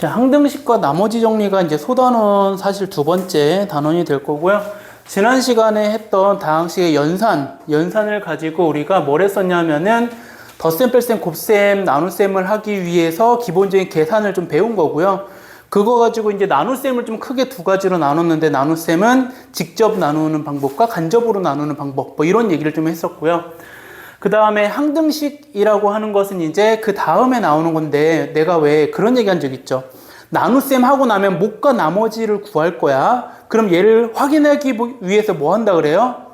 자, 항등식과 나머지 정리가 이제 소단원 사실 두 번째 단원이 될 거고요. 지난 시간에 했던 다항식의 연산을 가지고 우리가 뭘 했었냐면은 덧셈, 뺄셈, 곱셈, 나눗셈을 하기 위해서 기본적인 계산을 좀 배운 거고요. 그거 가지고 이제 나눗셈을 좀 크게 두 가지로 나눴는데, 나눗셈은 직접 나누는 방법과 간접으로 나누는 방법, 뭐 이런 얘기를 좀 했었고요. 그 다음에 항등식이라고 하는 것은 이제 그 다음에 나오는 건데, 내가 왜 그런 얘기 한 적 있죠. 나눗셈 하고 나면 못과 나머지를 구할 거야. 그럼 얘를 확인하기 위해서 뭐 한다 그래요?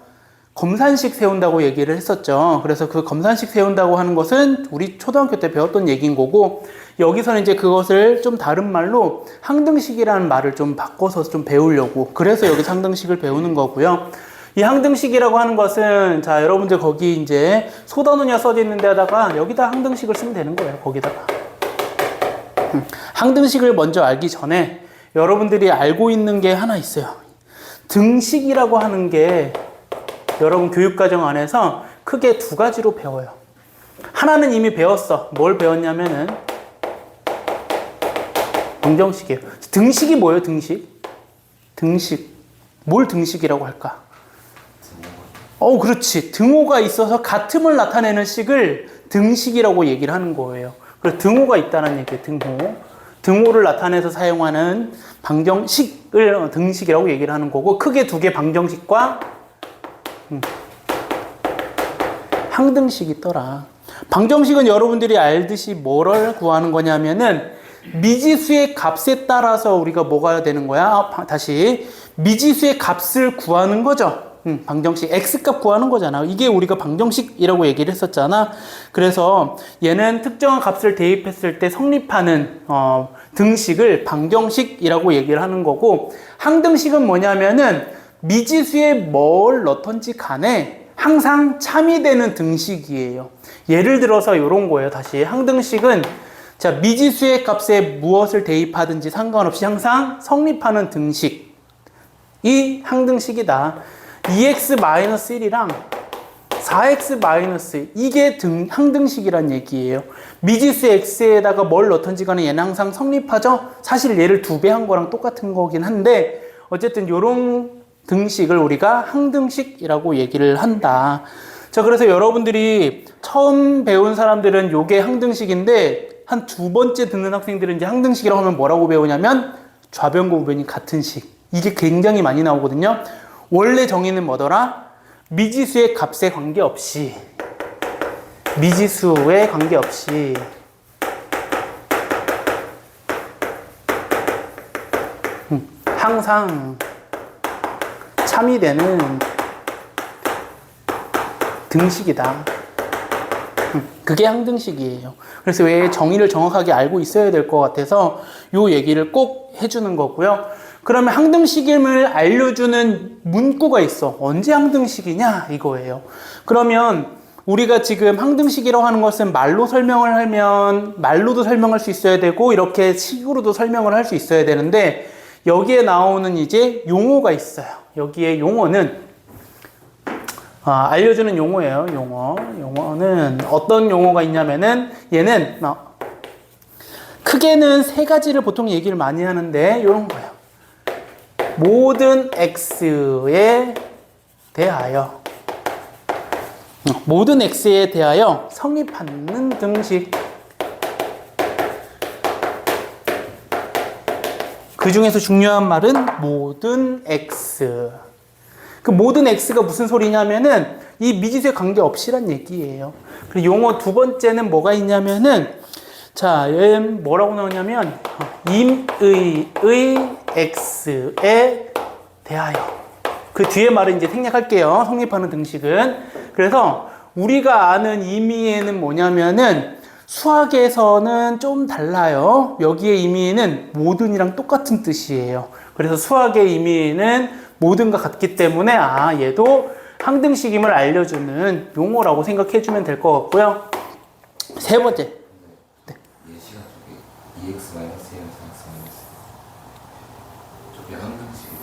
검산식 세운다고 얘기를 했었죠. 그래서 그 검산식 세운다고 하는 것은 우리 초등학교 때 배웠던 얘기인 거고, 여기서는 이제 그것을 좀 다른 말로 항등식이라는 말을 좀 바꿔서 좀 배우려고, 그래서 여기서 항등식을 배우는 거고요. 이 항등식이라고 하는 것은, 자, 여러분들 거기 이제 소단원이 써져 있는 데다가 여기다 항등식을 쓰면 되는 거예요. 거기다가. 항등식을 먼저 알기 전에 여러분들이 알고 있는 게 하나 있어요. 등식이라고 하는 게 여러분 교육과정 안에서 크게 두 가지로 배워요. 하나는 이미 배웠어. 뭘 배웠냐면은 방정식이에요. 등식이 뭐예요? 등식. 뭘 등식이라고 할까? 그렇지. 등호가 있어서 같음을 나타내는 식을 등식이라고 얘기를 하는 거예요. 그래서 등호가 있다는 얘기예요. 등호를 나타내서 사용하는 방정식을 등식이라고 얘기를 하는 거고, 크게 두 개, 방정식과 항등식이 있더라. 방정식은 여러분들이 알듯이 뭐를 구하는 거냐면은 미지수의 값에 따라서 우리가 뭐가 되는 거야? 다시 미지수의 값을 구하는 거죠. 방정식 x값 구하는 거잖아. 이게 우리가 방정식이라고 얘기를 했었잖아. 그래서 얘는 특정한 값을 대입했을 때 성립하는 등식을 방정식이라고 얘기를 하는 거고, 항등식은 뭐냐면은 미지수에 뭘 넣던지 간에 항상 참이되는 등식이에요. 예를 들어서 이런 거예요. 다시 항등식은, 자, 미지수의 값에 무엇을 대입하든지 상관없이 항상 성립하는 등식이 항등식이다. 2x-1이랑 4x-1 이게 항등식이란 얘기예요. 미지수 x에다가 뭘 넣던지 간에 얘는 항상 성립하죠. 사실 얘를 2배 한 거랑 똑같은 거긴 한데, 어쨌든 요런 등식을 우리가 항등식이라고 얘기를 한다. 자, 그래서 여러분들이 처음 배운 사람들은 요게 항등식인데, 한 두 번째 듣는 학생들은 이제 항등식이라고 하면 뭐라고 배우냐면 좌변과 우변이 같은 식. 이게 굉장히 많이 나오거든요. 원래 정의는 뭐더라? 미지수의 값에 관계없이 항상 참이되는 등식이다. 그게 항등식이에요. 그래서 왜 정의를 정확하게 알고 있어야 될 것 같아서 요 얘기를 꼭 해주는 거고요. 그러면 항등식임을 알려주는 문구가 있어. 언제 항등식이냐? 이거예요. 그러면 우리가 지금 항등식이라고 하는 것은 말로 설명을 하면 말로도 설명할 수 있어야 되고, 이렇게 식으로도 설명을 할 수 있어야 되는데, 여기에 나오는 이제 용어가 있어요. 여기에 용어는 알려주는 용어예요. 용어는 어떤 용어가 있냐면은, 얘는 크게는 세 가지를 보통 얘기를 많이 하는데, 이런 거예요. 모든 x에 대하여 성립하는 등식. 그 중에서 중요한 말은 모든 x. 그 모든 x가 무슨 소리냐면은 이 미지수에 관계없이란 얘기예요. 그리고 용어 두 번째는 뭐가 있냐면은, 자, 얘는 뭐라고 나오냐면 임의의 x에 대하여. 그 뒤에 말은 이제 생략할게요. 성립하는 등식은. 그래서 우리가 아는 임의에는 뭐냐면은 수학에서는 좀 달라요. 여기에 임의는 모든이랑 똑같은 뜻이에요. 그래서 수학의 임의는 모든과 같기 때문에 얘도 항등식임을 알려주는 용어라고 생각해 주면 될 것 같고요. 세 번째. 네. 예시가 저기 2x-1, 4x-1 저게 항등식이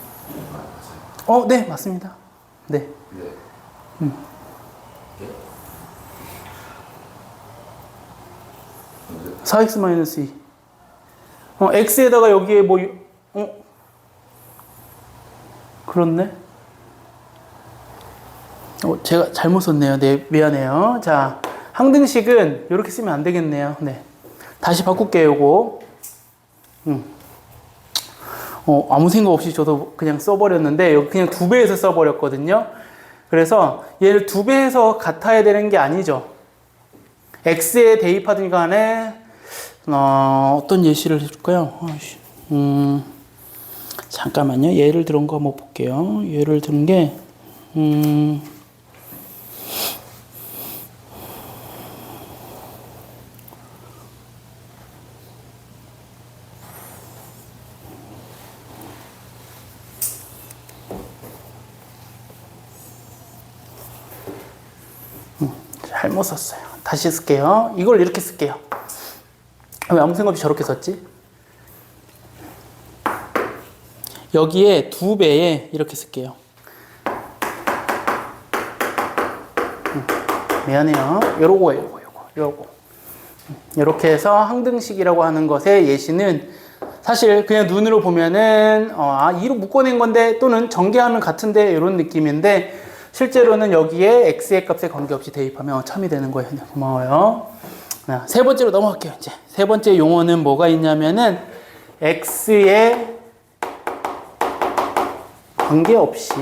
맞아요? 네, 맞습니다. 네. 네. 4x-2 x에다가 여기에 뭐, 그렇네. 제가 잘못 썼네요. 네, 미안해요. 자, 항등식은 이렇게 쓰면 안 되겠네요. 네. 다시 바꿀게요, 요거. 아무 생각 없이 저도 그냥 써버렸는데, 여기 그냥 2배에서 써버렸거든요. 그래서 얘를 2배에서 같아야 되는 게 아니죠. x에 대입하든 간에, 어떤 예시를 해줄까요? 잠깐만요. 예를 들은 거 한번 볼게요. 예를 든 게, 잘못 썼어요. 다시 쓸게요. 이걸 이렇게 쓸게요. 왜 아무 생각 없이 저렇게 썼지? 여기에 2배에 이렇게 쓸게요. 미안해요. 요거. 이렇게 해서 항등식이라고 하는 것의 예시는 사실 그냥 눈으로 보면은 이로 묶어낸 건데 또는 전개하면 같은데 이런 느낌인데 실제로는 여기에 x의 값에 관계없이 대입하면 참이 되는 거예요. 네, 고마워요. 세 번째로 넘어갈게요. 이제 세 번째 용어는 뭐가 있냐면은 x의 관계없이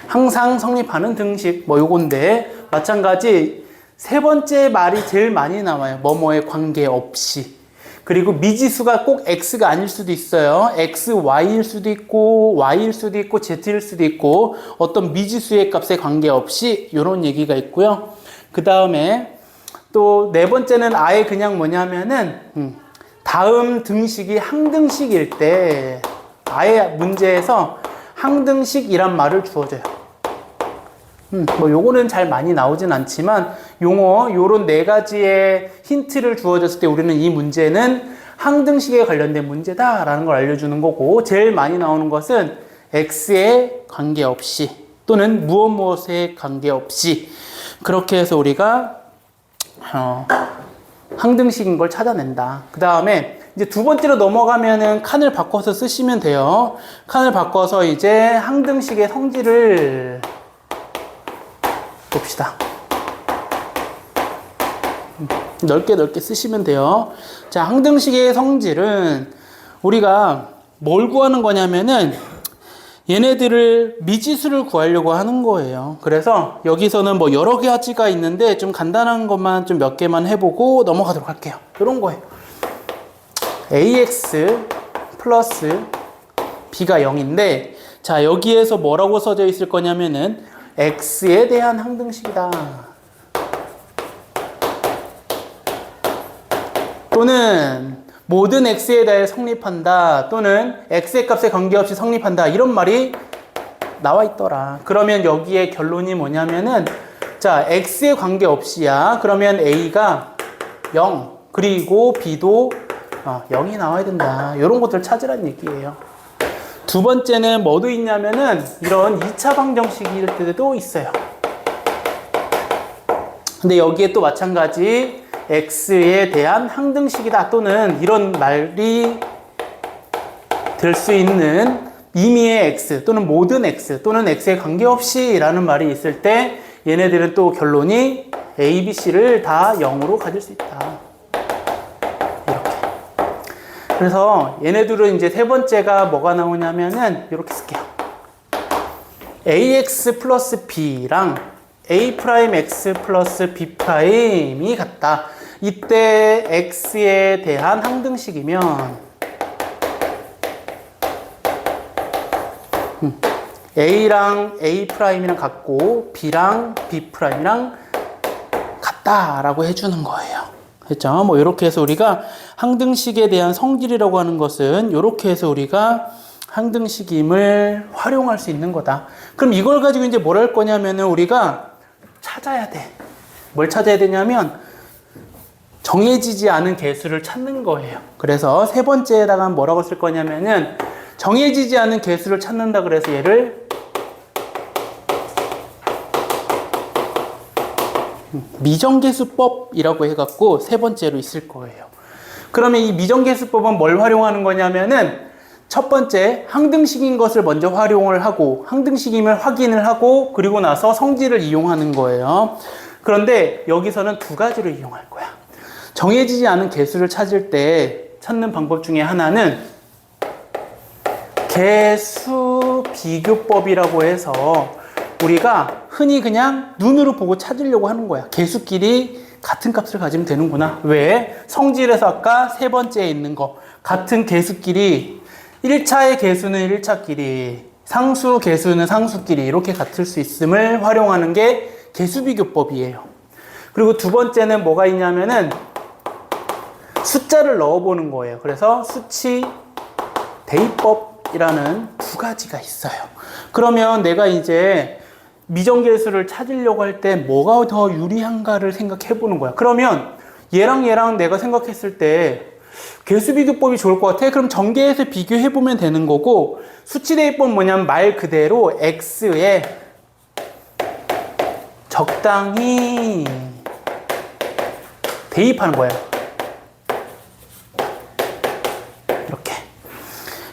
항상 성립하는 등식 뭐 요건데 마찬가지 세 번째 말이 제일 많이 나와요. 뭐뭐에 관계없이. 그리고 미지수가 꼭 x가 아닐 수도 있어요. x, y일 수도 있고 y일 수도 있고 z일 수도 있고 어떤 미지수의 값에 관계없이 이런 얘기가 있고요. 그 다음에 또 네 번째는 아예 그냥 뭐냐면은 다음 등식이 항등식일 때 아예 문제에서 항등식이란 말을 주어줘요. 뭐 요거는 잘 많이 나오진 않지만 요런 네 가지의 힌트를 주어졌을 때 우리는 이 문제는 항등식에 관련된 문제다라는 걸 알려주는 거고 제일 많이 나오는 것은 x에 관계없이 또는 무엇에 관계없이 그렇게 해서 우리가 항등식인 걸 찾아낸다. 그 다음에 이제 두 번째로 넘어가면은 칸을 바꿔서 쓰시면 돼요. 칸을 바꿔서 이제 항등식의 성질을 봅시다. 넓게 쓰시면 돼요. 자, 항등식의 성질은 우리가 뭘 구하는 거냐면은 얘네들을 미지수를 구하려고 하는 거예요. 그래서 여기서는 뭐 여러 가지가 있는데 좀 간단한 것만 좀 몇 개만 해보고 넘어가도록 할게요. 이런 거예요. ax 플러스 b가 0인데 자, 여기에서 뭐라고 써져 있을 거냐면은 x에 대한 항등식이다. 또는 모든 x에 대해 성립한다. 또는 x의 값에 관계없이 성립한다. 이런 말이 나와 있더라. 그러면 여기에 결론이 뭐냐면은 자, x에 관계없이야. 그러면 a가 0 그리고 b도 0이 나와야 된다. 이런 것들 찾으란 얘기예요. 두 번째는 뭐도 있냐면은 이런 2차 방정식일 때도 있어요. 근데 여기에 또 마찬가지 x에 대한 항등식이다 또는 이런 말이 될 수 있는 임의의 x 또는 모든 x 또는 x에 관계없이 라는 말이 있을 때 얘네들은 또 결론이 a, b, c를 다 0으로 가질 수 있다. 이렇게. 그래서 얘네들은 이제 세 번째가 뭐가 나오냐면은 이렇게 쓸게요. ax 플러스 b랑 a 프라임 x 플러스 b 프라임이 같다. 이때 x에 대한 항등식이면 a랑 a 프라임이랑 같고 b랑 b 프라임이랑 같다라고 해주는 거예요. 그렇죠? 뭐 이렇게 해서 우리가 항등식에 대한 성질이라고 하는 것은 이렇게 해서 우리가 항등식임을 활용할 수 있는 거다. 그럼 이걸 가지고 이제 뭘 할 거냐면은 우리가 찾아야 돼. 뭘 찾아야 되냐면 정해지지 않은 개수를 찾는 거예요. 그래서 세 번째에다가 뭐라고 쓸 거냐면은 정해지지 않은 개수를 찾는다 그래서 얘를 미정계수법이라고 해갖고 세 번째로 있을 거예요. 그러면 이 미정계수법은 뭘 활용하는 거냐면은 첫 번째 항등식인 것을 먼저 활용을 하고 항등식임을 확인을 하고 그리고 나서 성질을 이용하는 거예요. 그런데 여기서는 두 가지를 이용할 거야. 정해지지 않은 개수를 찾을 때 찾는 방법 중에 하나는 개수 비교법이라고 해서 우리가 흔히 그냥 눈으로 보고 찾으려고 하는 거야. 개수끼리 같은 값을 가지면 되는구나. 왜? 성질에서 아까 세 번째에 있는 거. 같은 개수끼리 1차의 개수는 1차끼리, 상수 개수는 상수끼리 이렇게 같을 수 있음을 활용하는 게 개수비교법이에요. 그리고 두 번째는 뭐가 있냐면은 숫자를 넣어보는 거예요. 그래서 수치 대입법이라는 두 가지가 있어요. 그러면 내가 이제 미정계수를 찾으려고 할 때 뭐가 더 유리한가를 생각해 보는 거야. 그러면 얘랑 내가 생각했을 때 개수비교법이 좋을 것 같아? 그럼 전개해서 비교해 보면 되는 거고, 수치대입법은 뭐냐면 말 그대로 x에 적당히 대입하는 거예요. 이렇게.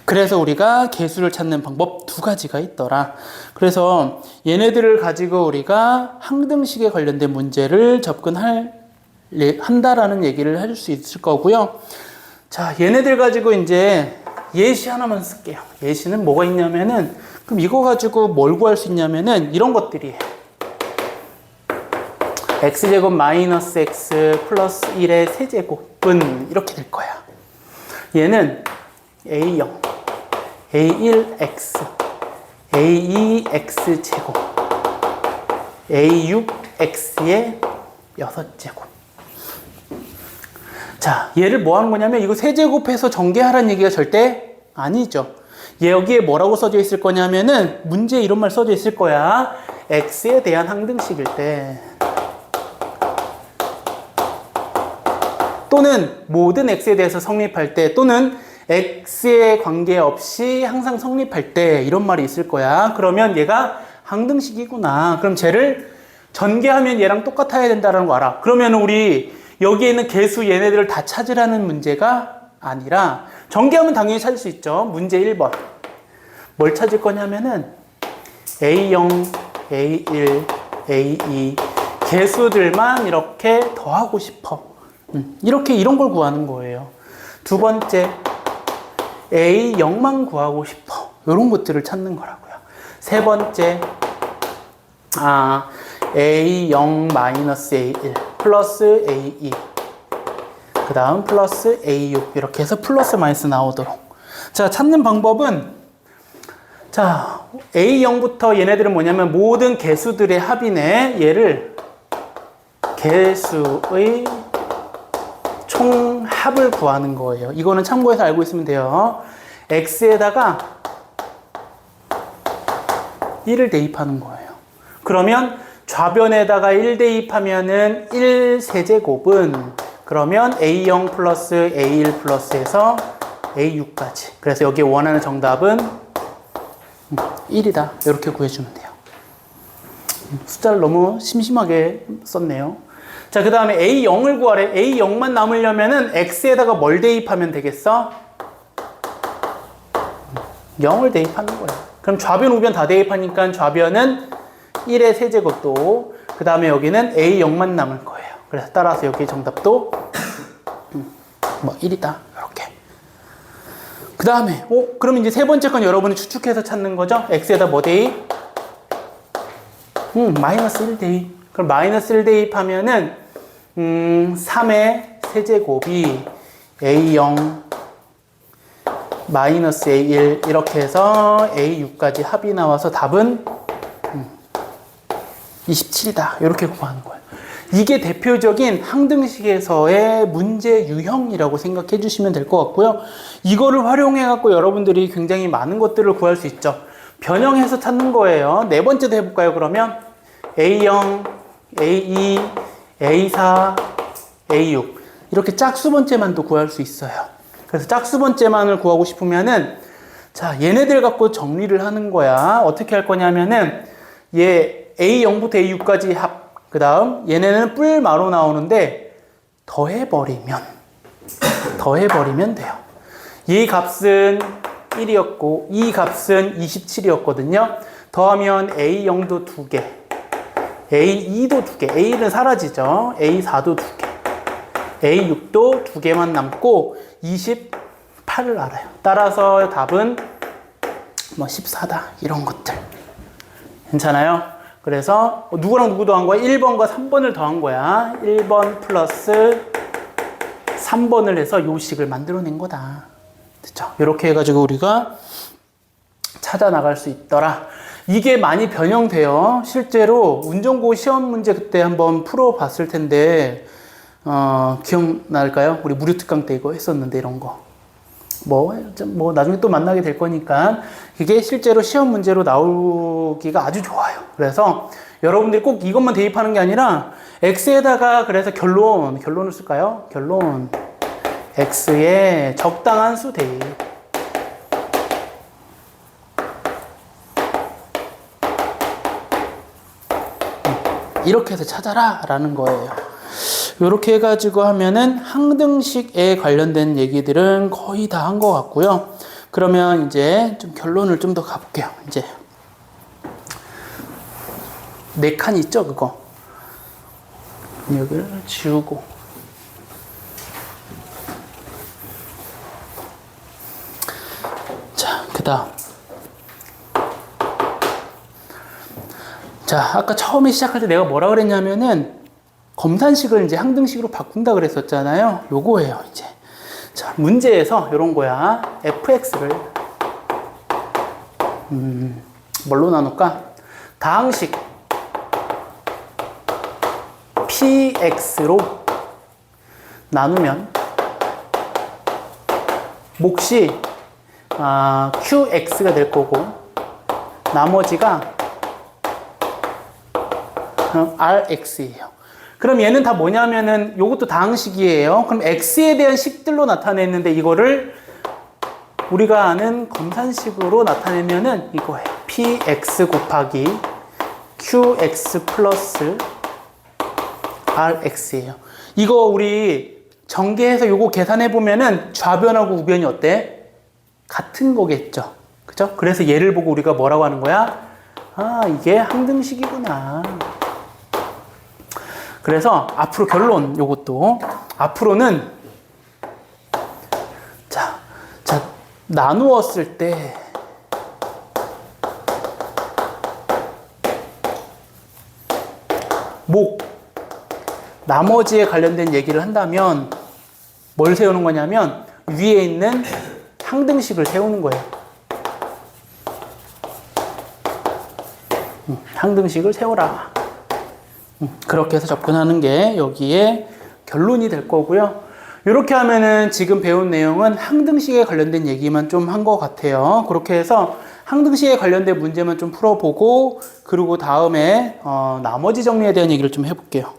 그래서 우리가 개수를 찾는 방법 두 가지가 있더라. 그래서 얘네들을 가지고 우리가 항등식에 관련된 문제를 한다라는 얘기를 해줄 수 있을 거고요. 자, 얘네들 가지고 이제 예시 하나만 쓸게요. 예시는 뭐가 있냐면은, 그럼 이거 가지고 뭘 구할 수 있냐면은 이런 것들이에요. x제곱 마이너스 x 플러스 1의 세제곱은 이렇게 될 거야. 얘는 a0, a1x, a2x제곱, a6x의 6제곱. 자, 얘를 뭐 하는 거냐면 이거 세제곱해서 전개하라는 얘기가 절대 아니죠. 여기에 뭐라고 써져 있을 거냐면은 문제에 이런 말 써져 있을 거야. x에 대한 항등식일 때 또는 모든 x에 대해서 성립할 때 또는 x에 관계없이 항상 성립할 때 이런 말이 있을 거야. 그러면 얘가 항등식이구나. 그럼 쟤를 전개하면 얘랑 똑같아야 된다는 거 알아. 그러면 우리 여기에 있는 개수 얘네들을 다 찾으라는 문제가 아니라 전개하면 당연히 찾을 수 있죠. 문제 1번. 뭘 찾을 거냐면은 A0, A1, A2 개수들만 이렇게 더하고 싶어. 이런 걸 구하는 거예요. 두 번째, A0만 구하고 싶어. 이런 것들을 찾는 거라고요. 세 번째, A0 마이너스 A1 플러스 A2 그 다음 플러스 A6 이렇게 해서 플러스 마이너스 나오도록. 자, 찾는 방법은 자, A0부터 얘네들은 뭐냐면 모든 개수들의 합이네. 얘를 개수의 총합을 구하는 거예요. 이거는 참고해서 알고 있으면 돼요. X에다가 1을 대입하는 거예요. 그러면 좌변에다가 1 대입하면은 1세제곱은 그러면 A0 플러스 A1 플러스에서 A6까지. 그래서 여기에 원하는 정답은 1이다. 이렇게 구해주면 돼요. 숫자를 너무 심심하게 썼네요. 자, 그 다음에 A0을 구하래. A0만 남으려면은 X에다가 뭘 대입하면 되겠어? 0을 대입하는 거예요. 그럼 좌변, 우변 다 대입하니까 좌변은 1의 세제곱도, 그 다음에 여기는 A0만 남을 거예요. 그래서 따라서 여기 정답도 1이다. 이렇게. 그 다음에, 그럼 이제 세 번째 건 여러분이 추측해서 찾는 거죠? X에다 뭐 대입? 마이너스 1 대입. 그럼 마이너스 1 대입하면은, 3의 세제곱이 A0 마이너스 A1 이렇게 해서 A6까지 합이 나와서 답은 27이다. 이렇게 구하는 거예요. 이게 대표적인 항등식에서의 문제 유형이라고 생각해 주시면 될 것 같고요. 이거를 활용해 갖고 여러분들이 굉장히 많은 것들을 구할 수 있죠. 변형해서 찾는 거예요. 네 번째도 해볼까요? 그러면 A0, A2, A4, A6 이렇게 짝수번째만도 구할 수 있어요. 그래서 짝수번째만을 구하고 싶으면은 자, 얘네들 갖고 정리를 하는 거야. 어떻게 할 거냐면은 얘 A0부터 A6까지 합, 그 다음 얘네는 뿔마로 나오는데 더해버리면 더해버리면 돼요. 이 값은 1이었고 이 값은 27이었거든요. 더하면 A0도 2개, A2도 2개, A1은 사라지죠. A4도 2개, A6도 2개만 남고 28을 알아요. 따라서 답은 뭐 14다 이런 것들. 괜찮아요? 그래서 누구랑 누구 더한 거야? 1번과 3번을 더한 거야. 1번 플러스 3번을 해서 요식을 만들어낸 거다. 됐죠? 이렇게 해가지고 우리가 찾아 나갈 수 있더라. 이게 많이 변형돼요. 실제로 운전고 시험 문제 그때 한번 풀어봤을 텐데 기억날까요? 우리 무료특강 때 이거 했었는데 이런 거. 뭐 나중에 또 만나게 될 거니까 이게 실제로 시험 문제로 나오기가 아주 좋아요. 그래서 여러분들이 꼭 이것만 대입하는 게 아니라 x에다가 그래서 결론을 쓸까요? 결론 x의 적당한 수 대입. 이렇게 해서 찾아라 라는 거예요. 이렇게 해가지고 하면은 항등식에 관련된 얘기들은 거의 다 한 것 같고요. 그러면 이제 좀 결론을 좀 더 가볼게요. 이제 4칸 있죠, 그거. 여기를 지우고. 자, 그 다음. 자, 아까 처음에 시작할 때 내가 뭐라 그랬냐면은 검산식을 이제 항등식으로 바꾼다 그랬었잖아요. 요거예요, 이제. 자, 문제에서 요런 거야. fx를 뭘로 나눌까? 다항식 px로 나누면 몫이 qx가 될 거고 나머지가 rx예요. 그럼 얘는 다 뭐냐면은 요것도 다항식이에요. 그럼 x에 대한 식들로 나타냈는데 이거를 우리가 아는 검산식으로 나타내면은 이거예요. px 곱하기 qx 플러스 rx예요. 이거 우리 전개해서 요거 계산해 보면은 좌변하고 우변이 어때? 같은 거겠죠. 그죠? 그래서 얘를 보고 우리가 뭐라고 하는 거야? 아, 이게 항등식이구나. 그래서 앞으로 결론 요것도 앞으로는 자 나누었을 때 나머지에 관련된 얘기를 한다면 뭘 세우는 거냐면 위에 있는 항등식을 세우는 거예요. 항등식을 세워라. 그렇게 해서 접근하는 게 여기에 결론이 될 거고요. 이렇게 하면은 지금 배운 내용은 항등식에 관련된 얘기만 좀 한 것 같아요. 그렇게 해서 항등식에 관련된 문제만 좀 풀어보고 그리고 다음에 나머지 정리에 대한 얘기를 좀 해볼게요.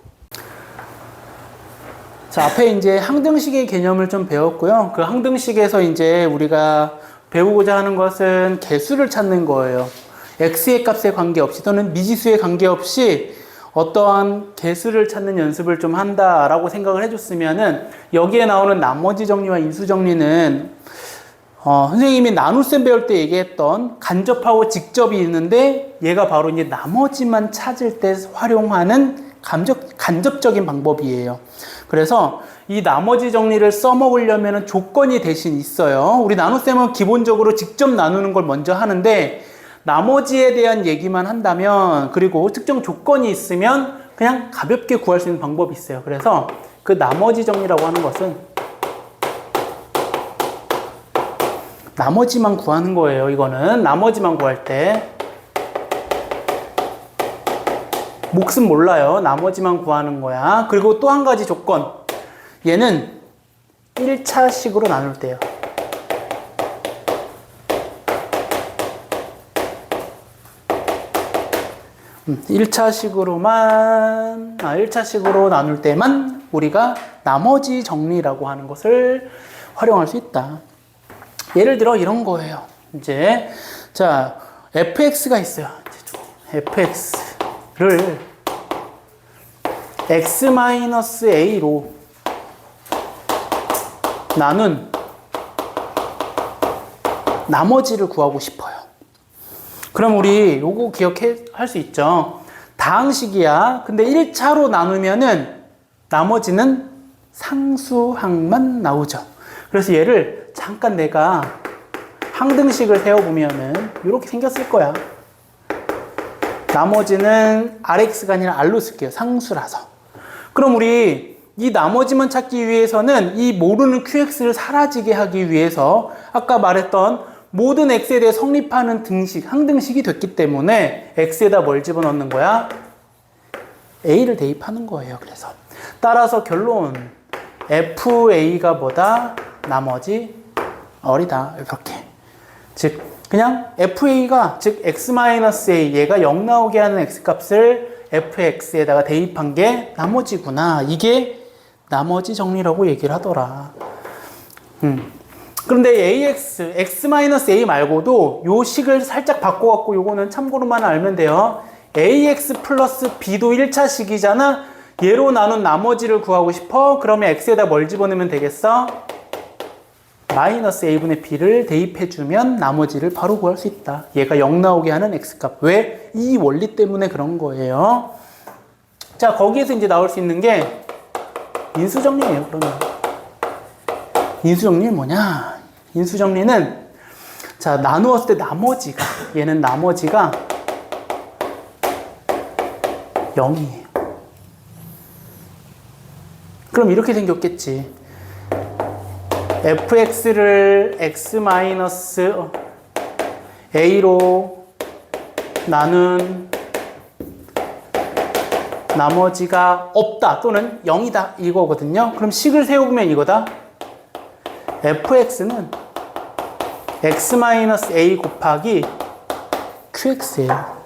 자, 앞에 이제 항등식의 개념을 좀 배웠고요. 그 항등식에서 이제 우리가 배우고자 하는 것은 개수를 찾는 거예요. x의 값에 관계없이 또는 미지수에 관계없이 어떠한 개수를 찾는 연습을 좀 한다라고 생각을 해줬으면은 여기에 나오는 나머지 정리와 인수 정리는 선생님이 나눗셈 배울 때 얘기했던 간접하고 직접이 있는데 얘가 바로 이제 나머지만 찾을 때 활용하는 간접적인 방법이에요. 그래서 이 나머지 정리를 써먹으려면 조건이 대신 있어요. 우리 나눗셈은 기본적으로 직접 나누는 걸 먼저 하는데 나머지에 대한 얘기만 한다면 그리고 특정 조건이 있으면 그냥 가볍게 구할 수 있는 방법이 있어요. 그래서 그 나머지 정리라고 하는 것은 나머지만 구하는 거예요. 이거는 나머지만 구할 때 몫은 몰라요. 나머지만 구하는 거야. 그리고 또 한 가지 조건, 얘는 1차식으로 나눌 때요. 1차식으로 나눌 때만 우리가 나머지 정리라고 하는 것을 활용할 수 있다. 예를 들어 이런 거예요. 이제 자, fx가 있어요. fx를 x-a로 나눈 나머지를 구하고 싶어요. 그럼 우리 요거 기억할 수 있죠. 다항식이야. 근데 1차로 나누면은 나머지는 상수항만 나오죠. 그래서 얘를 잠깐 내가 항등식을 세워보면은 이렇게 생겼을 거야. 나머지는 RX가 아니라 R로 쓸게요. 상수라서. 그럼 우리 이 나머지만 찾기 위해서는 이 모르는 QX를 사라지게 하기 위해서 아까 말했던 모든 X에 대해 성립하는 등식, 항등식이 됐기 때문에 X에다 뭘 집어넣는 거야? A를 대입하는 거예요. 그래서 따라서 결론 FA가 뭐다? 나머지 어리다. 이렇게. 즉 그냥 FA가 즉 X-A 얘가 0 나오게 하는 X값을 FX에다가 대입한 게 나머지구나. 이게 나머지 정리라고 얘기를 하더라. 그런데 AX, X-A 말고도 요 식을 살짝 바꿔갖고 요거는 참고로만 알면 돼요. AX 플러스 B도 1차 식이잖아. 얘로 나눈 나머지를 구하고 싶어? 그러면 X에다 뭘 집어넣으면 되겠어? 마이너스 A분의 B를 대입해주면 나머지를 바로 구할 수 있다. 얘가 0 나오게 하는 X값. 왜? 이 원리 때문에 그런 거예요. 자, 거기에서 이제 나올 수 있는 게 인수정리예요. 그러면 인수정리는 뭐냐? 인수정리는 자 나누었을 때 나머지가 얘는 나머지가 0이에요. 그럼 이렇게 생겼겠지. fx를 x-a로 나눈 나머지가 없다 또는 0이다 이거거든요. 그럼 식을 세워보면 이거다. fx는 x-a 곱하기 qx예요.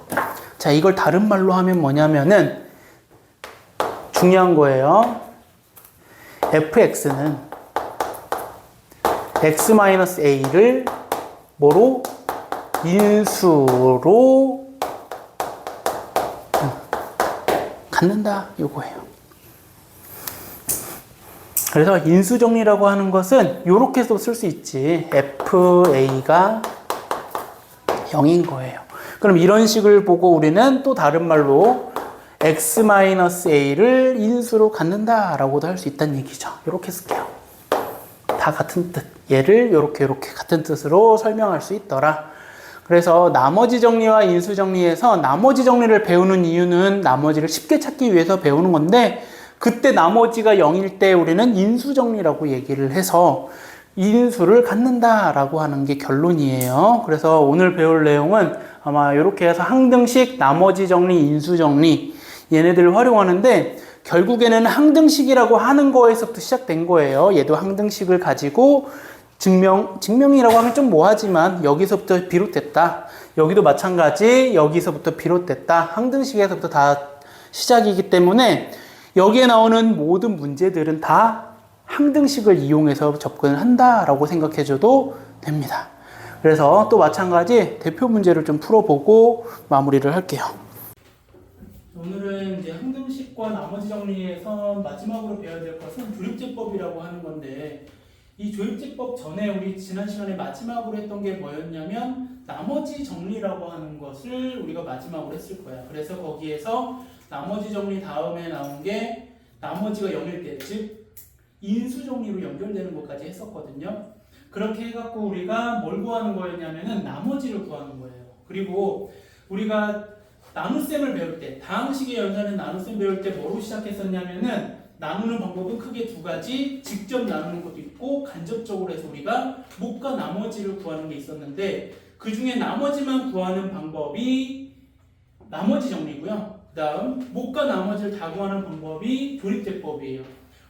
자, 이걸 다른 말로 하면 뭐냐면은 중요한 거예요. fx는 x-a를 뭐로? 인수로 갖는다 이거예요. 그래서 인수정리라고 하는 것은 이렇게도 쓸 수 있지. FA가 0인 거예요. 그럼 이런 식을 보고 우리는 또 다른 말로 x-a를 인수로 갖는다라고도 할 수 있다는 얘기죠. 이렇게 쓸게요. 다 같은 뜻. 얘를 이렇게 같은 뜻으로 설명할 수 있더라. 그래서 나머지 정리와 인수 정리에서 나머지 정리를 배우는 이유는 나머지를 쉽게 찾기 위해서 배우는 건데 그때 나머지가 0일 때 우리는 인수 정리라고 얘기를 해서 인수를 갖는다라고 하는 게 결론이에요. 그래서 오늘 배울 내용은 아마 이렇게 해서 항등식, 나머지 정리, 인수 정리 얘네들을 활용하는데 결국에는 항등식이라고 하는 거에서부터 시작된 거예요. 얘도 항등식을 가지고 증명이라고 하면 좀 뭐하지만 여기서부터 비롯됐다. 여기도 마찬가지 여기서부터 비롯됐다. 항등식에서부터 다 시작이기 때문에 여기에 나오는 모든 문제들은 다 항등식을 이용해서 접근을 한다라고 생각해줘도 됩니다. 그래서 또 마찬가지 대표 문제를 좀 풀어보고 마무리를 할게요. 오늘은 이제 항등식과 나머지 정리에서 마지막으로 배워야 될 것은 조립제법이라고 하는 건데 이 조립제법 전에 우리 지난 시간에 마지막으로 했던 게 뭐였냐면 나머지 정리라고 하는 것을 우리가 마지막으로 했을 거야. 그래서 거기에서 나머지 정리 다음에 나온 게 나머지가 0일 때, 즉 인수 정리로 연결되는 것까지 했었거든요. 그렇게 해갖고 우리가 뭘 구하는 거였냐면은 나머지를 구하는 거예요. 그리고 우리가 나눗셈을 배울 때, 다항식의 연산의 나눗셈 배울 때 뭐로 시작했었냐면은 나누는 방법은 크게 두 가지, 직접 나누는 것도 있고 간접적으로 해서 우리가 못과 나머지를 구하는 게 있었는데 그 중에 나머지만 구하는 방법이 나머지 정리고요. 그 다음 못과 나머지를 다 구하는 방법이 조립제법이에요.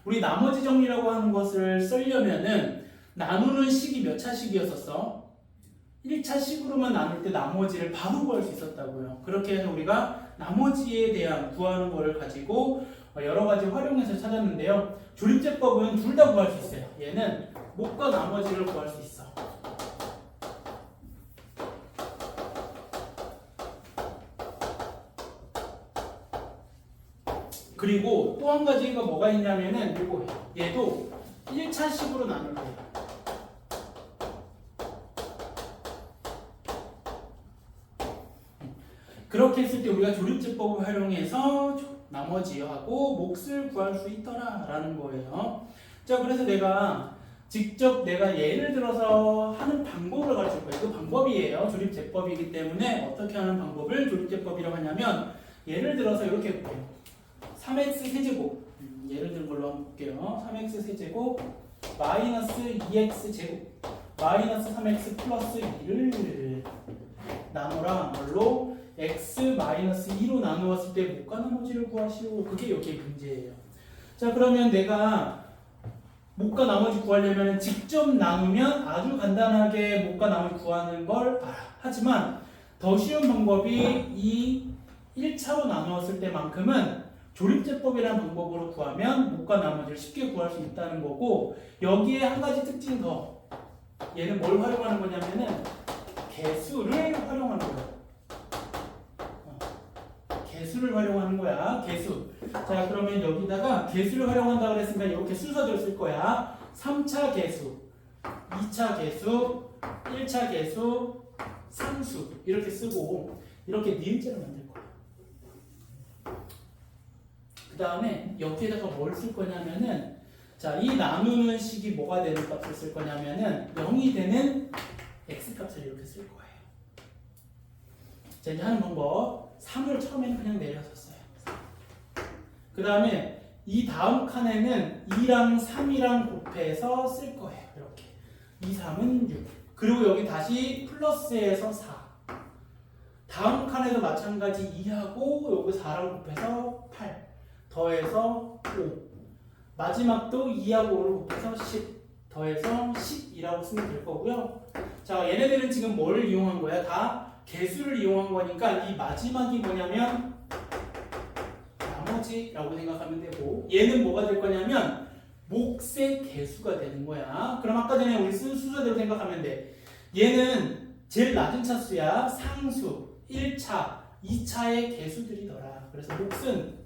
우리 나머지 정리라고 하는 것을 쓰려면은 나누는 식이 몇 차식이었었어? 1차 식으로만 나눌 때 나머지를 바로 구할 수 있었다고요. 그렇게 해서 우리가 나머지에 대한 구하는 거를 가지고 여러 가지 활용해서 찾았는데요. 조립제법은 둘 다 구할 수 있어요. 얘는 못과 나머지를 구할 수 있어. 그리고 또 한 가지가 뭐가 있냐면은 요거예요. 얘도 1차식으로 나눌 거예요. 그렇게 했을 때 우리가 조립제법을 활용해서 나머지하고 몫을 구할 수 있더라 라는 거예요. 자, 그래서 내가 직접 내가 예를 들어서 하는 방법을 가르칠 거예요. 그 방법이에요. 조립제법이기 때문에 어떻게 하는 방법을 조립제법이라고 하냐면 예를 들어서 이렇게 해볼게요. 3x 세제곱 예를 든 걸로 한번 볼게요. 3x 세제곱 마이너스 2x 제곱 마이너스 3x 플러스 2를 나누라 뭘로? x 마이너스 2로 나누었을 때 못과 나머지를 구하시오. 그게 여기의 문제예요. 자, 그러면 내가 못과 나머지 구하려면 직접 나누면 아주 간단하게 못과 나머지 구하는 걸 알아. 하지만 더 쉬운 방법이 이 1차로 나누었을 때만큼은 조립제법이라는 방법으로 구하면 못과 나머지를 쉽게 구할 수 있다는 거고, 여기에 한 가지 특징 더. 얘는 뭘 활용하는 거냐면은 개수를 활용하는 거야. 개수를 활용하는 거야. 개수. 자, 그러면 여기다가 개수를 활용한다고 그랬으니까 이렇게 순서대로 쓸 거야. 3차 개수, 2차 개수, 1차 개수, 상수 이렇게 쓰고 이렇게 니은자를 만들 거야. 그 다음에 여기에다가 뭘 쓸 거냐면은 자, 이 나누는 식이 뭐가 되는 값을 쓸 거냐면은 0이 되는 x값을 이렇게 쓸 거예요. 자, 이제 하는 방법 3을 처음에는 그냥 내렸었어요. 그 다음에 이 다음 칸에는 2랑 3이랑 곱해서 쓸 거예요. 이렇게 2, 3은 6 그리고 여기 다시 플러스에서 4 다음 칸에도 마찬가지 2하고 여기 4랑 곱해서 8 더해서 5 마지막도 2하고 5를 곱해서 10 더해서 10이라고 쓰면 될 거고요. 자, 얘네들은 지금 뭘 이용한 거야? 다 개수를 이용한 거니까 이 마지막이 뭐냐면 나머지라고 생각하면 되고, 얘는 뭐가 될 거냐면 몫의 개수가 되는 거야. 그럼 아까 전에 우리 쓴 순서대로 생각하면 돼. 얘는 제일 낮은 차수야. 상수 1차, 2차의 개수들이더라. 그래서 몫은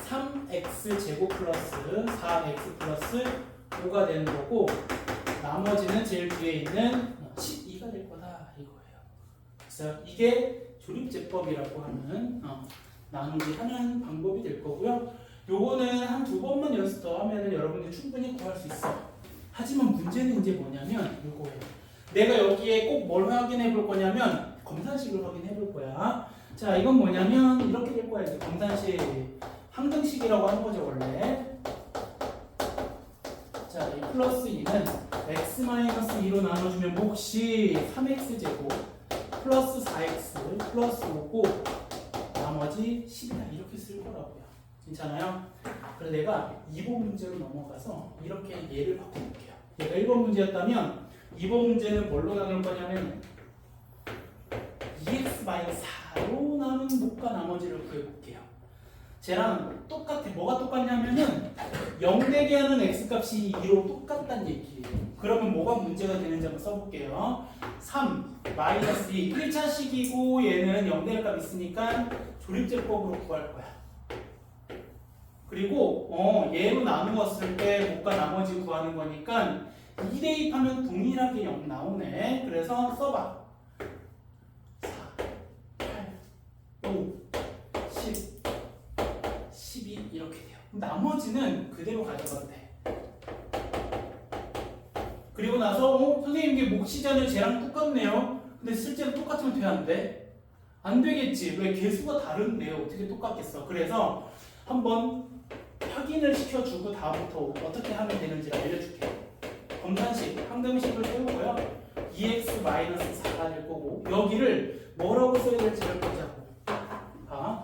3x 제곱 플러스 4x 플러스 5가 되는 거고, 나머지는 제일 뒤에 있는 12가 될 거다 이거예요. 그래서 이게 조립제법이라고 하는 나누기 하는 방법이 될 거고요. 요거는 한 2번만 연습 더 하면은 여러분들이 충분히 구할 수 있어. 하지만 문제는 이제 뭐냐면 요거예요. 내가 여기에 꼭 뭘 확인해 볼 거냐면 검산식을 확인해 볼 거야. 자, 이건 뭐냐면 이렇게 될 거야. 이제 검산식 항등식이라고 하는 거죠 원래. 자, 이 플러스 2는 x-2로 나눠주면 몫이 3x제곱 플러스 4x 플러스 5고 나머지 10이다 이렇게 쓸 거라고요. 괜찮아요? 그래서 내가 2번 문제로 넘어가서 이렇게 예를 바꿔볼게요. 얘가 1번 문제였다면 2번 문제는 뭘로 나눌 거냐면 2x-4로 나눈 몫과 나머지를 구해볼게요. 쟤랑 똑같아. 뭐가 똑같냐면은 0 되게 하는 x값이 2로 똑같다는 얘기예요. 그러면 뭐가 문제가 되는지 한번 써볼게요. 3 마이너스 2 1차식이고 얘는 0 될 값 있으니까 조립제법으로 구할 거야. 그리고 얘로 나누었을 때 몫과 나머지 구하는 거니까 2 대입하면 동일하게 0 나오네. 그래서 써봐. 4 8 5 10 12 이렇게 돼요. 나머지는 그대로 가져가도 돼. 그리고 나서 선생님 이게 몫이잖아요. 쟤랑 똑같네요. 근데 실제로 똑같으면 돼 안 돼? 안 되겠지. 왜 개수가 다른데 어떻게 똑같겠어? 그래서 한번 확인을 시켜주고 다음부터 어떻게 하면 되는지를 알려줄게. 검산식, 항등식을 세우고요. 2x-4가 될 거고 여기를 뭐라고 써야 될지를 보자고. 봐.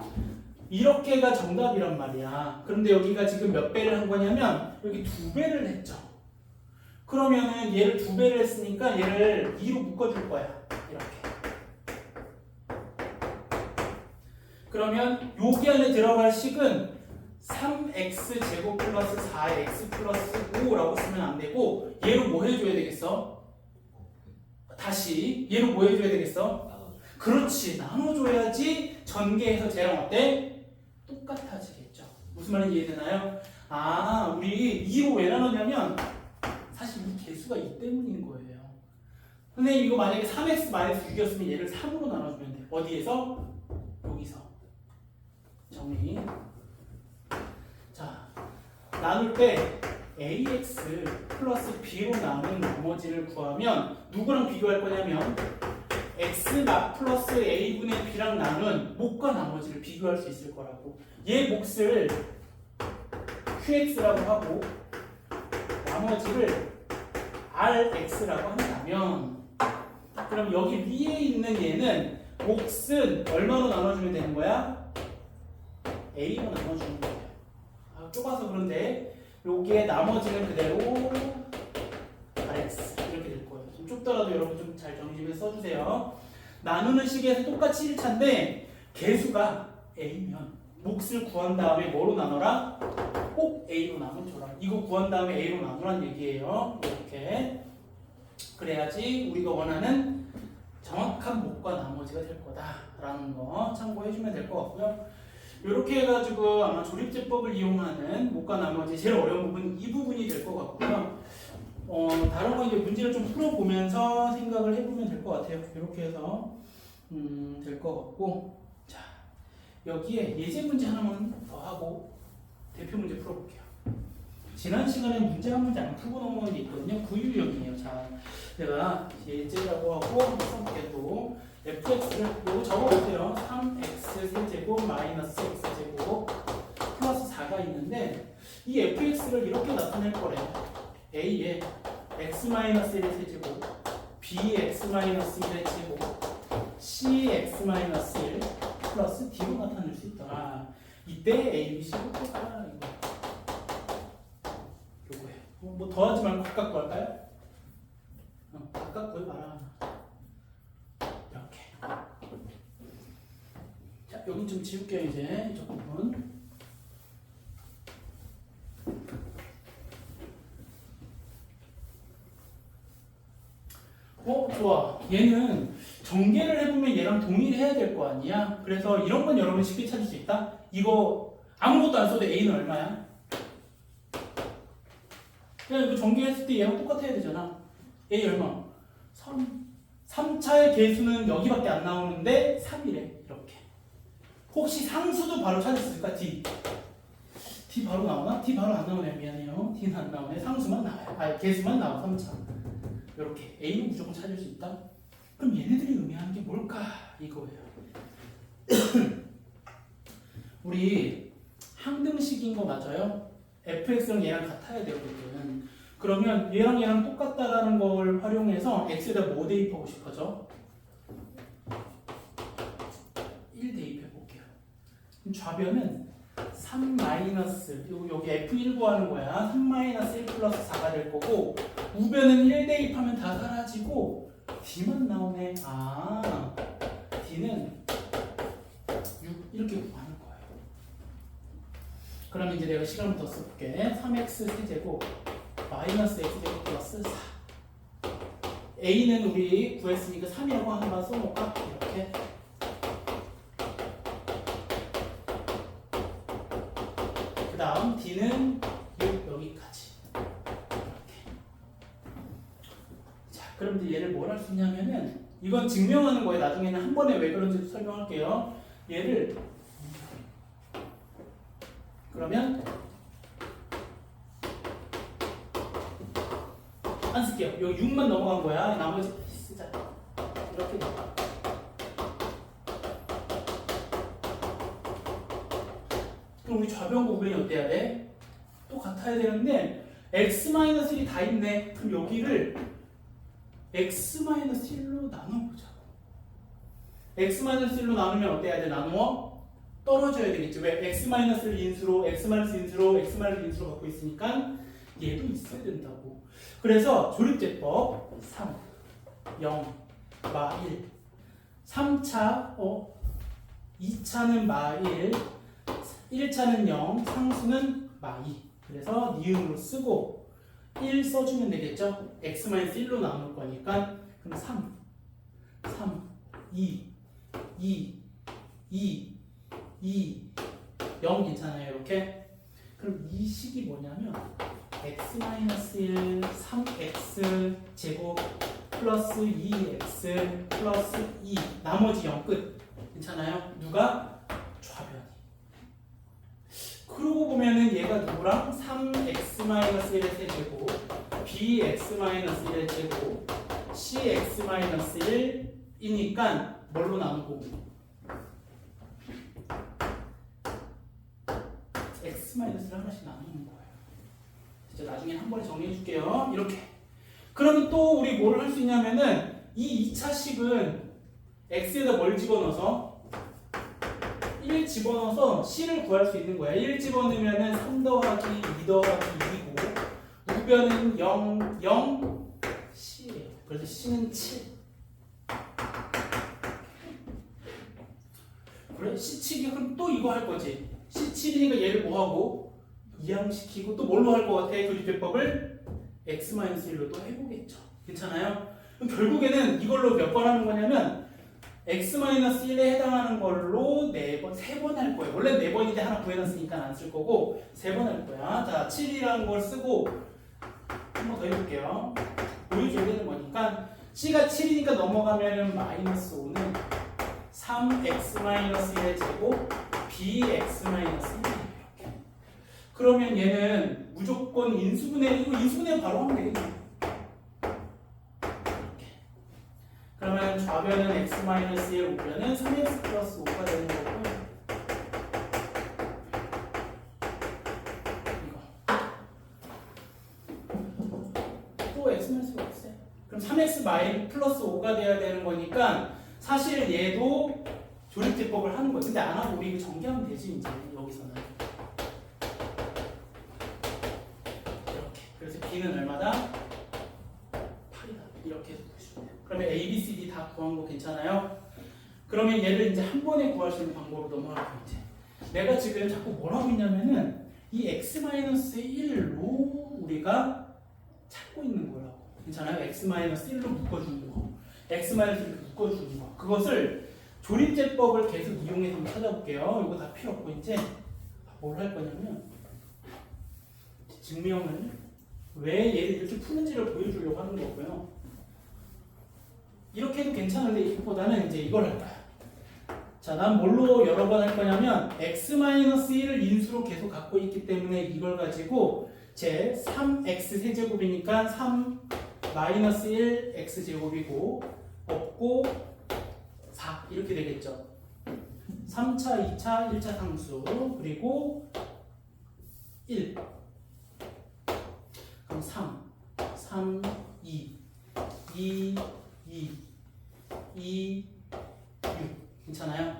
이렇게가 정답이란 말이야. 그런데 여기가 지금 몇 배를 한 거냐면 여기 2배를 했죠. 그러면은 얘를 2배를 했으니까 얘를 2로 묶어줄 거야. 이렇게. 그러면 여기 안에 들어갈 식은 3x 제곱 플러스 4x 플러스 5라고 쓰면 안 되고 얘로 뭐 해줘야 되겠어? 다시 얘로 뭐 해줘야 되겠어? 그렇지. 나눠줘야지 전개해서 쟤랑 어때? 똑같아지겠죠. 무슨 말인지 이해되나요? 우리 2로 왜 나눴냐면 사실 이 개수가 2 때문인 거예요. 선생님 이거 만약에 3x-6이었으면 얘를 3으로 나눠주면 돼. 어디에서? 여기서. 정리. 자, 나눌 때 ax 플러스 b로 나눈 나머지를 구하면 누구랑 비교할 거냐면 x 플러스 a분의 b랑 나눈 목과 나머지를 비교할 수 있을 거라고. 얘 몫을 qx라고 하고 나머지를 rx라고 한다면 그럼 여기 위에 있는 얘는 몫은 얼마로 나눠주면 되는 거야? a로 나눠주는 거예요. 좁아서 그런데 여기에 나머지는 그대로 rx 이렇게 될 거예요. 좀 좁더라도 여러분 좀 잘 정리해서 써주세요. 나누는 식에서 똑같이 1차인데 개수가 a면 몫을 구한 다음에 뭐로 나눠라? 꼭 a로 나눠줘라. 이거 구한 다음에 a로 나누란 얘기예요. 이렇게 그래야지 우리가 원하는 정확한 목과 나머지가 될 거다라는 거 참고해주면 될 것 같고요. 이렇게 해가지고 아마 조립제법을 이용하는 목과 나머지 제일 어려운 부분은 이 부분이 될 것 같고요. 다른 거 이제 문제를 좀 풀어보면서 생각을 해보면 될 것 같아요. 이렇게 해서 될 것 같고, 자 여기에 예제 문제 하나만 더 하고 대표 문제 풀어볼게요. 지난 시간에 문제 한 문제 안 풀고 넘어간 게 있거든요. 구유형이에요. 자, 제가 예제라고 하고 써볼게요. 또 fx를 요거 적어보세요. 3x 세제곱 마이너스 x제곱 플러스 4가 있는데 이 fx를 이렇게 나타낼 거래요. a에 x-1의 세제곱 b의 x-1의 제곱 c의 x-1 플러스 d로 나타낼 수 있더라. 이때 a, b, c로 똑같아. 요거예요. 뭐 더하지 말고 각각 구할까요? 각각 구해봐라. 이렇게. 자, 여기 좀 지울게요. 이제 이쪽 부분. 좋아. 얘는 전개를 해보면 얘랑 동일해야 될 거 아니야? 그래서 이런 건 여러분 쉽게 찾을 수 있다? 이거 아무것도 안 써도 A는 얼마야? 그냥 이거 전개했을 때 얘랑 똑같아야 되잖아. A 얼마? 3. 3차의 개수는 여기밖에 안 나오는데 3이래. 이렇게. 혹시 상수도 바로 찾을 수 있을까? D. D 바로 나오나? D 바로 안 나오네. 미안해요. D는 안 나오네. 상수만 나와요. 개수만 나와. 3차. 이렇게 A는 무조건 찾을 수 있다. 그럼 얘네들이 의미하는 게 뭘까? 이거예요. 우리 항등식인 거 맞아요? fx랑 얘랑 같아야 되거든. 그러면 얘랑 똑같다라는 걸 활용해서 x에다 뭐 대입하고 싶어져? 1 대입해 볼게요. 좌변은 3 마이너스 여기 f1 구하는 거야. 3 마이너스 1 플러스 4가 될 거고 우변은 1 대입하면 다 사라지고 d만 나오네. d는 6 이렇게 구하는 거예요. 그럼 이제 내가 시간을 더 써볼게. 3x 세제곱 마이너스 x제곱 플러스 4 a는 우리 구했으니까 3이라고 한번 써놓을까? 이렇게 그 다음 d는 6 여기까지 이렇게. 자, 그럼 이제 얘를 뭘 할 수 있냐면은 이건 증명하는 거예요. 나중에는 한 번에 왜 그런지 설명할게요. 얘를 그러면 안 쓸게요. 여기 6만 넘어간 거야. 나머지 쓰자. 이렇게 돼. 그럼 우리 좌변 구변이 어때야 돼? 또 같아야 되는데 x-1이 다 있네. 그럼 여기를 x-1로 나눠보자고. x-1로 나누면 어때야 돼? 나누어? 떨어져야 되겠지. 왜? x-를 인수로, x-인수로, x-인수로 갖고 있으니까 얘도 있어야 된다고. 그래서 조립제법 3, 0, 마 1. 3차, 2차는 마 1, 1차는 0, 상수는 마 2. 그래서 니은으로 쓰고 1 써주면 되겠죠? x-1로 나눌 거니까 그럼 3, 2, 2, 0 괜찮아요. 이렇게. 그럼 이 식이 뭐냐면 x-1 3x 제곱 플러스 2x 플러스 2 나머지 0 끝. 괜찮아요? 누가? 좌변이. 그러고 보면은 얘가 누구랑? 3x-1의 세제곱 bx-1의 제곱 cx-1이니까 뭘로 나누고? x-를 하나씩 나누는 거예요. 진짜 나중에 한 번에 정리해 줄게요. 이렇게. 그러면 또 우리 뭘 할 수 있냐면은 이 2차식은 x에다 뭘 집어넣어서 1 집어넣어서 c를 구할 수 있는 거야. 1 집어넣으면은 3 더하기 2 더하기 2이고 우변은 0, 0, c예요. 그래서 c는 7. 그래? C7이 그럼 또 이거 할 거지. C7이니까 얘를 뭐 하고 이항시키고 또 뭘로 할 것 같아? 조립배법을 x-1로 또 해보겠죠. 괜찮아요? 그럼 결국에는 이걸로 몇 번 하는 거냐면 x-1에 해당하는 걸로 4번, 3번 할 거예요. 원래 4번인데 하나 구해놨으니까 안 쓸 거고 3번 할 거야. 자, 7이라는 걸 쓰고 한 번 더 해볼게요. 보여줘야 되는 거니까 c가 7이니까 넘어가면은 마이너스 5는 3x-1의 제곱 bx-1 이렇게. 그러면 얘는 무조건 인수분해, 이거 인수분해 바로 하면 되겠네. 이렇게. 그러면 좌변은 x-1의 우변은 3x 플러스 5가 되는 거고 이거 또 x-가 없어요. 그럼 3x 플러스 5가 돼야 되는 거니까 사실 얘도 조립제법을 하는 거예요. 근데 안 하고 우리 이거 전개하면 되지 이제 여기서는 이렇게. 그래서 b는 얼마다? 8이다. 이렇게 해서 보시면 돼요. 그러면 a, b, c, d 다 구한 거 괜찮아요? 그러면 얘를 이제 한 번에 구할 수 있는 방법으로 넘어가고 이제 내가 지금 자꾸 뭘 하고 있냐면은 이 x-1로 우리가 찾고 있는 거라고. 괜찮아요? x-1로 묶어주는 거. x-1을 이렇게 묶어주는 거. 그것을 조립제법을 계속 이용해서 한번 찾아볼게요. 이거 다 필요 없고 이제 뭘 할 거냐면 증명을 왜 얘를 이렇게 푸는지를 보여주려고 하는 거고요. 이렇게 해도 괜찮은데 이것보다는 이제 이걸 할 거야. 자, 난 뭘로 여러 번 할 거냐면 x-1을 인수로 계속 갖고 있기 때문에 이걸 가지고 제 3x 세제곱이니까 3 마이너스 1 x제곱이고 없고 4 이렇게 되겠죠. 3차, 2차, 1차 상수 그리고 1 그럼 3 3, 2 2, 2 2, 6 괜찮아요?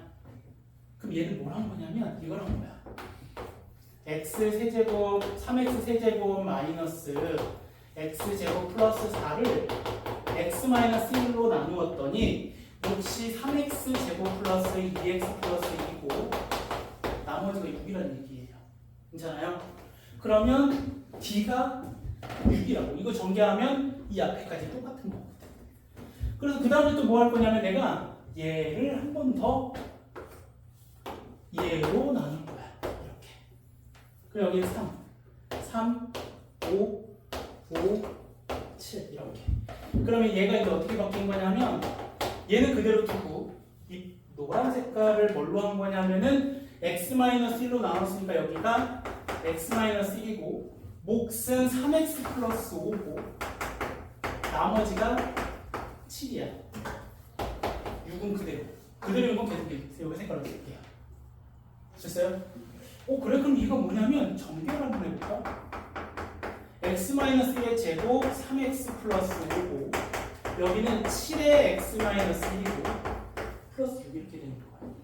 그럼 얘는 뭘 한 거냐면 이걸 한 거야. x 세제곱 3x 세제곱 마이너스 x제곱 플러스 4를 x-1로 나누었더니 역시 3x제곱 플러스 2x 플러스 2고 나머지가 6이라는 얘기예요. 괜찮아요? 그러면 d가 6이라고. 이거 전개하면 이 앞에까지 똑같은 거거든. 그래서 그 다음에 또 뭐 할 거냐면 내가 얘를 한 번 더 얘로 나눌 거야. 이렇게. 그리고 여기는 3, 5, 7 이렇게. 그러면 얘가 이제 어떻게 바뀐 거냐면 얘는 그대로 두고 이 노란 색깔을 뭘로 한 거냐면은 x-1로 나눴으니까 여기가 x-1이고 몫은 3x 플러스 5고 나머지가 7이야. 6은 그대로. 그대로인 건 계속 여기 색깔로 쓸게요. 됐어요? 그래? 그럼 이거 뭐냐면 전개를 한번 해볼까? x-1의 제곱 3x 플러스 5고 여기는 7의 x-1이고 플러스 6 이렇게 되는 거예요.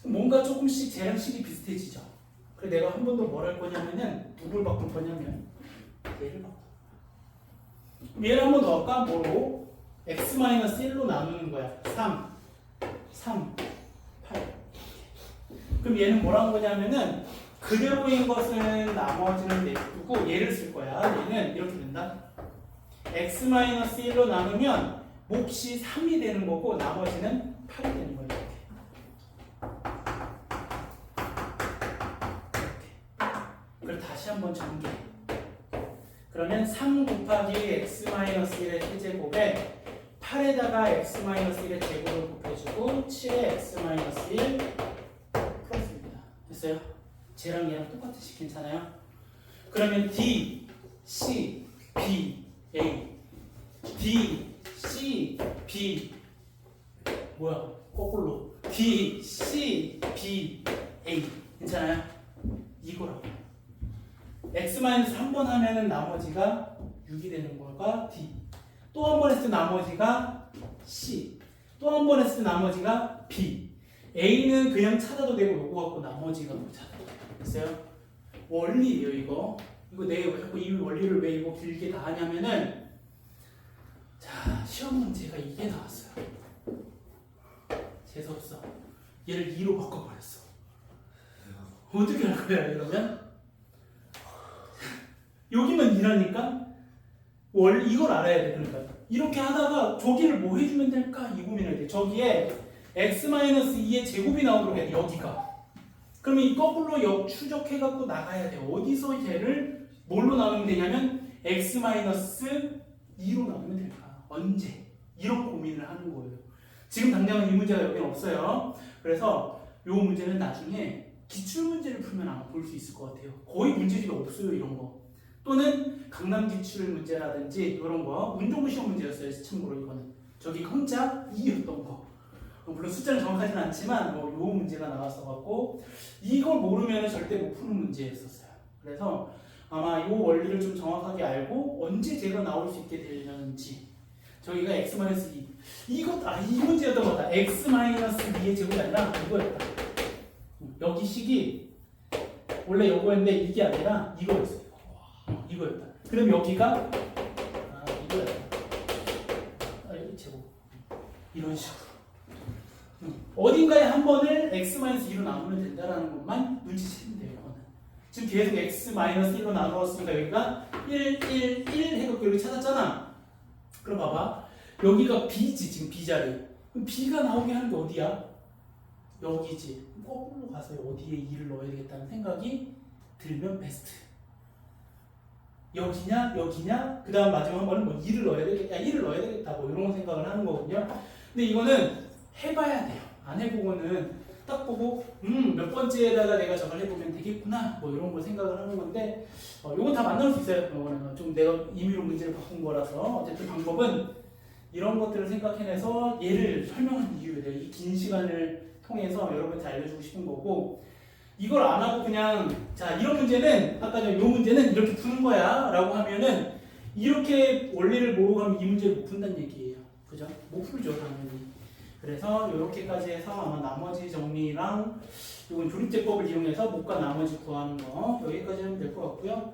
뭔가 조금씩 쟤랑식이 비슷해지죠. 그래서 내가 한 번 더 뭘 할 거냐면은 누굴 바꿀 거냐면 얘를 바꿔. 얘를 한 번 더 할까? 뭐로? x-1로 나누는 거야. 3, 8 그럼 얘는 뭐라는 거냐면은 그대로인 것은 나머지는 내두고 얘를 쓸 거야. 얘는 이렇게 된다. x-1로 나누면 몫이 3이 되는 거고 나머지는 8이 되는 거예요. 이렇게. 한번 전개. 그러면 3 곱하기 x-1의 세제곱에 8에다가 x-1의 제곱을 곱해주고 7에 x-1 풀었습니다. 됐어요? 쟤랑 얘랑 똑같이 괜찮아요? 그러면 D, C, B, A D, C, B 뭐야? 거꾸로 D, C, B, A 괜찮아요? 이거라고 x-3번 하면은 나머지가 6이 되는 거가 D 또 한 번 했을 때 나머지가 C 또 한 번 했을 때 나머지가 B A는 그냥 찾아도 되고 요거 갖고 나머지가 뭐 찾아도 돼요 됐어요? 원리예요 이거 내 자꾸 이 원리를 왜 이거 길게 다 하냐면은 자 시험 문제가 이게 나왔어요 재수없어 얘를 2로 바꿔버렸어 어떻게 할 거야 이러면 여기만 2라니까 이걸 알아야 돼 그러니까 이렇게 하다가 저기를 뭐 해주면 될까 이 고민을 돼 저기에 x-2의 제곱이 나오도록 해야 돼 여기가 그러면 이 거꾸로 역추적해갖고 나가야 돼 어디서 얘를 뭘로 나누면 되냐면 x-2로 나누면 될까 언제 이런 고민을 하는 거예요 지금 당장은 이 문제가 여기는 없어요 그래서 이 문제는 나중에 기출문제를 풀면 아마 볼 수 있을 것 같아요 거의 문제집이 없어요 이런 거 또는 강남 기출 문제라든지 이런 거 운동부 시험 문제였어요 참고로 이거는 저기 혼자 2였던 거 물론 숫자는 정확하지는 않지만 요 문제가 나왔어갖고 이걸 모르면 절대 못 푸는 문제였었어요 그래서 아마 이 원리를 좀 정확하게 알고 언제 제가 나올 수 있게 되는지 저기가 x-2 이 문제였던 거다 x-2의 제곱이 아니라 이거였다 여기 식이 원래 이거였는데 이게 아니라 이거였어요 이거였다 그럼 여기가 이거였다 이 제곱 이런 식으로 어딘가에 한 번을 x-2로 나누면 된다는 것만 눈치채면 돼요 이거는. 지금 계속 x-1로 나누었으니까 여기가 1, 1, 1 해갖고 여기 찾았잖아 그럼 봐봐 여기가 b지 지금 b자리 그럼 b가 나오게 하는 게 어디야? 여기지 거꾸로 가서 어디에 2를 넣어야 되겠다는 생각이 들면 베스트 여기냐 그 다음 마지막 한 번은 뭐 2를 넣어야 되겠다 1을 넣어야 되겠다 뭐 이런 생각을 하는 거거든요 근데 이거는 해봐야 돼요 안 해보고는 딱 보고 몇 번째에다가 내가 저걸 해보면 되겠구나 뭐 이런 걸 생각을 하는 건데 이건 다 만날 수 있어요 이거는 좀 내가 임의로 문제를 바꾼 거라서 어쨌든 방법은 이런 것들을 생각해내서 얘를 설명하는 이유에 대해 이 긴 시간을 통해서 여러분한테 알려주고 싶은 거고 이걸 안 하고 그냥 자 이런 문제는 아까 전에 이 문제는 이렇게 푸는 거야 라고 하면은 이렇게 원리를 모르고 하면 이 문제를 못 푼다는 얘기예요 그죠? 못 풀죠 당연히 그래서 이렇게까지 해서 아마 나머지 정리랑 이건 조립제법을 이용해서 목과 나머지 구하는 거 여기까지 하면 될 것 같고요